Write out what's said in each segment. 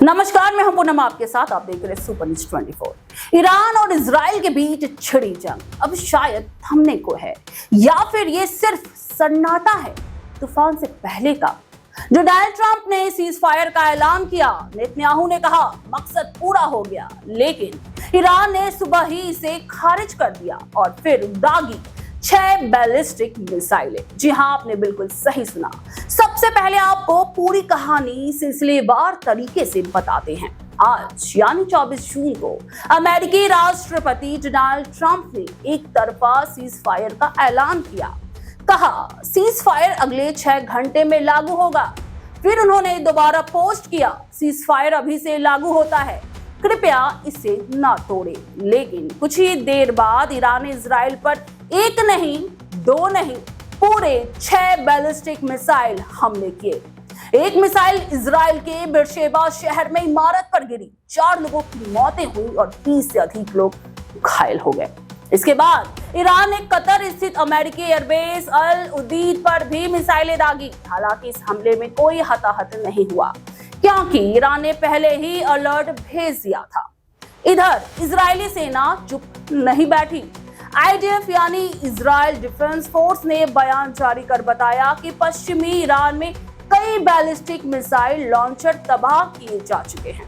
नमस्कार, मैं हूं पूनम आपके साथ। आप देख रहे हैं सुपर न्यूज 24। ईरान और इजराइल के बीच छिड़ी जंग अब शायद थमने को है, या फिर ये सिर्फ सन्नाटा है तूफान से पहले का। डोनाल्ड ट्रंप ने सीज फायर का ऐलान किया, नेतन्याहू ने कहा मकसद पूरा हो गया, लेकिन ईरान ने सुबह ही इसे खारिज कर दिया और फिर दागी 6 बैलिस्टिक मिसाइलें। जी हां, आपने बिल्कुल सही सुना। सबसे पहले आपको पूरी कहानी सिलसिलेवार तरीके से बताते हैं। आज यानी 24 जून को अमेरिकी राष्ट्रपति डोनाल्ड ट्रंप ने एक तरफा सीज फायर का ऐलान किया। कहा सीज फायर अगले 6 घंटे में लागू होगा। फिर उन्होंने दोबारा पोस्ट किया, सीज फायर अभी से लागू होता है, कृपया इसे ना तोड़े। लेकिन कुछ ही देर बाद ईरान ने इजराइल पर एक नहीं, 2 नहीं, पूरे 6 बैलिस्टिक मिसाइल हमले किए। एक मिसाइल इजराइल के बेरशेबा शहर में इमारत पर गिरी, 4 लोगों की मौतें हुई और 30 से अधिक लोग घायल हो गए। इसके बाद ईरान ने कतर स्थित अमेरिकी एयरबेस अल उदीद पर भी मिसाइलें दागी। हालांकि इस हमले में कोई हताहत नहीं हुआ, क्योंकि ईरान ने पहले ही अलर्ट भेज दिया था। इधर इजरायली सेना चुप नहीं बैठी। IDF यानी इजराइल डिफेंस फोर्स ने बयान जारी कर बताया कि पश्चिमी ईरान में कई बैलिस्टिक मिसाइल लॉन्चर तबाह किए जा चुके हैं।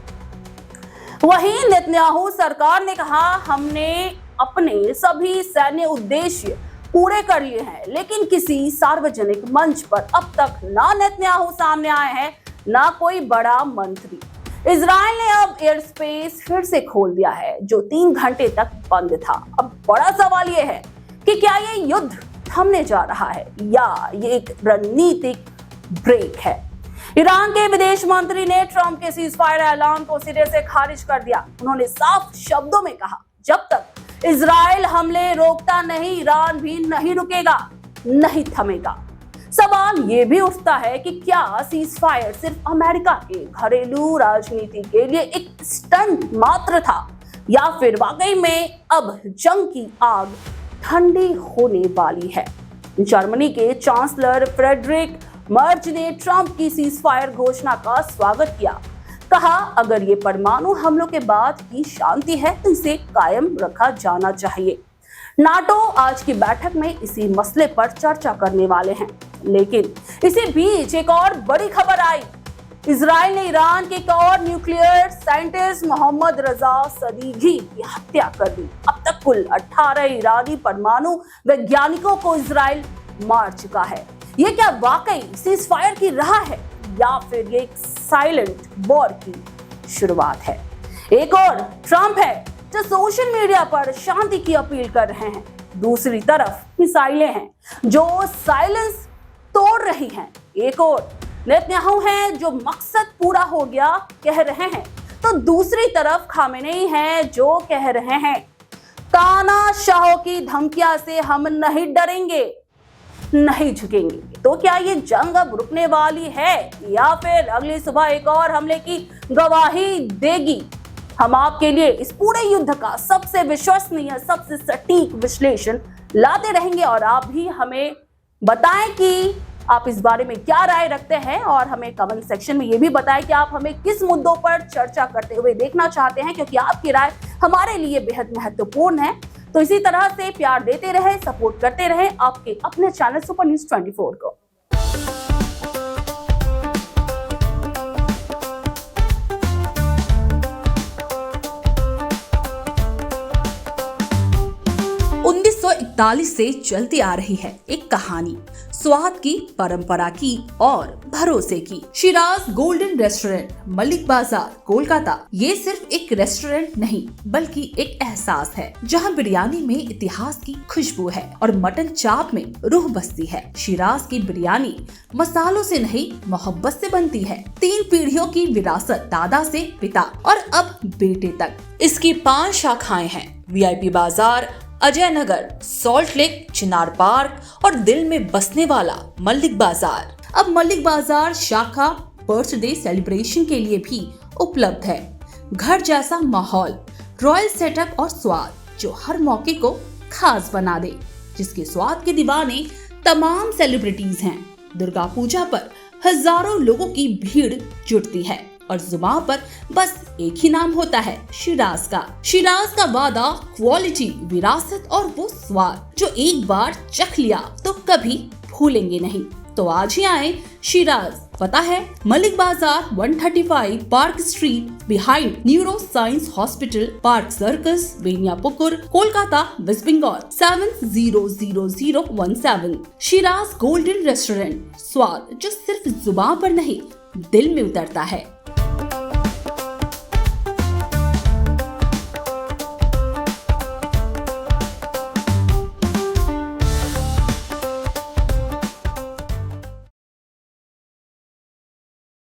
वहीं नेतन्याहू सरकार ने कहा, हमने अपने सभी सैन्य उद्देश्य पूरे कर लिए हैं, लेकिन किसी सार्वजनिक मंच पर अब तक ना नेतन्याहू सामने आए हैं, ना कोई बड़ा मंत्री। इजराइल ने अब एयर स्पेस फिर से खोल दिया है, जो 3 घंटे तक बंद था। अब बड़ा सवाल यह है कि क्या ये युद्ध थमने जा रहा है या ये एक रणनीतिक ब्रेक है। ईरान के विदेश मंत्री ने ट्रंप के सीज फायर ऐलान को सिरे से खारिज कर दिया। उन्होंने साफ शब्दों में कहा, जब तक इजराइल हमले रोकता नहीं, ईरान भी नहीं रुकेगा, नहीं थमेगा। सवाल ये भी उठता है कि क्या सीज फायर सिर्फ अमेरिका के घरेलू राजनीति के लिए एक स्टंट मात्र था, या फिर वाकई में अब जंग की आग ठंडी होने वाली है। जर्मनी के चांसलर फ्रेडरिक मर्ज ने ट्रंप की सीज फायर घोषणा का स्वागत किया। कहा, अगर ये परमाणु हमलों के बाद की शांति है तो इसे कायम रखा जाना चाहिए। नाटो आज की बैठक में इसी मसले पर चर्चा करने वाले हैं। लेकिन इसी बीच एक और बड़ी खबर आई। इजराइल ने ईरान के एक और न्यूक्लियर साइंटिस्ट मोहम्मद रजा सदीगी की हत्या कर दी। अब तक कुल 18 ईरानी परमाणु वैज्ञानिकों को इजराइल मार चुका है। ये क्या वाकई सीज फायर की राह है, या फिर ये एक साइलेंट वॉर की शुरुआत है? एक और ट्रंप है जो सोशल मीडिया पर शांति की अपील कर रहे हैं, दूसरी तरफ मिसाइलें हैं जो साइलेंस तोड़ रही हैं। एक और नेतन्याहू हैं जो मकसद पूरा हो गया कह रहे हैं, तो दूसरी तरफ खामेनेई हैं जो कह रहे हैं, तानाशाहों की धमकियां से हम नहीं डरेंगे, नहीं झुकेंगे। तो क्या ये जंग अब रुकने वाली है, या फिर अगली सुबह एक और हमले की गवाही देगी? हम आपके लिए इस पूरे युद्ध का सबसे विश्वसनीय, सबसे सटीक विश्लेषण लाते रहेंगे, और आप भी हमें बताएं कि आप इस बारे में क्या राय रखते हैं, और हमें कमेंट सेक्शन में ये भी बताएं कि आप हमें किस मुद्दों पर चर्चा करते हुए देखना चाहते हैं, क्योंकि आपकी राय हमारे लिए बेहद महत्वपूर्ण है। तो इसी तरह से प्यार देते रहे, सपोर्ट करते रहे आपके अपने चैनल सुपर न्यूज 24 को। से चलती आ रही है एक कहानी, स्वाद की, परंपरा की और भरोसे की। शिराज गोल्डन रेस्टोरेंट, मलिक बाजार, कोलकाता। ये सिर्फ एक रेस्टोरेंट नहीं, बल्कि एक एहसास है, जहां बिरयानी में इतिहास की खुशबू है और मटन चाप में रूह बसती है। शिराज की बिरयानी मसालों से नहीं, मोहब्बत से बनती है। 3 पीढ़ियों की विरासत, दादा से पिता और अब बेटे तक। इसकी 5 शाखाएं हैं, VIP बाजार, अजय नगर, सॉल्ट लेक, चिनार पार्क और दिल में बसने वाला मलिक बाजार। अब मलिक बाजार शाखा बर्थडे सेलिब्रेशन के लिए भी उपलब्ध है। घर जैसा माहौल, रॉयल सेटअप और स्वाद जो हर मौके को खास बना दे, जिसके स्वाद के दीवाने तमाम सेलिब्रिटीज हैं। दुर्गा पूजा पर हजारों लोगों की भीड़ जुटती है। और जुबान पर बस एक ही नाम होता है, शिराज का। शिराज का वादा, क्वालिटी, विरासत और वो स्वाद जो एक बार चख लिया तो कभी भूलेंगे नहीं। तो आज ही आए शिराज। पता है Mallick Bazar 135 Park Street behind neuro science hospital, Park Circus, Beniapukur, Kolkata, West Bengal 700017। Shiraz golden restaurant, स्वाद जो सिर्फ जुबान पर नहीं दिल में उतरता है।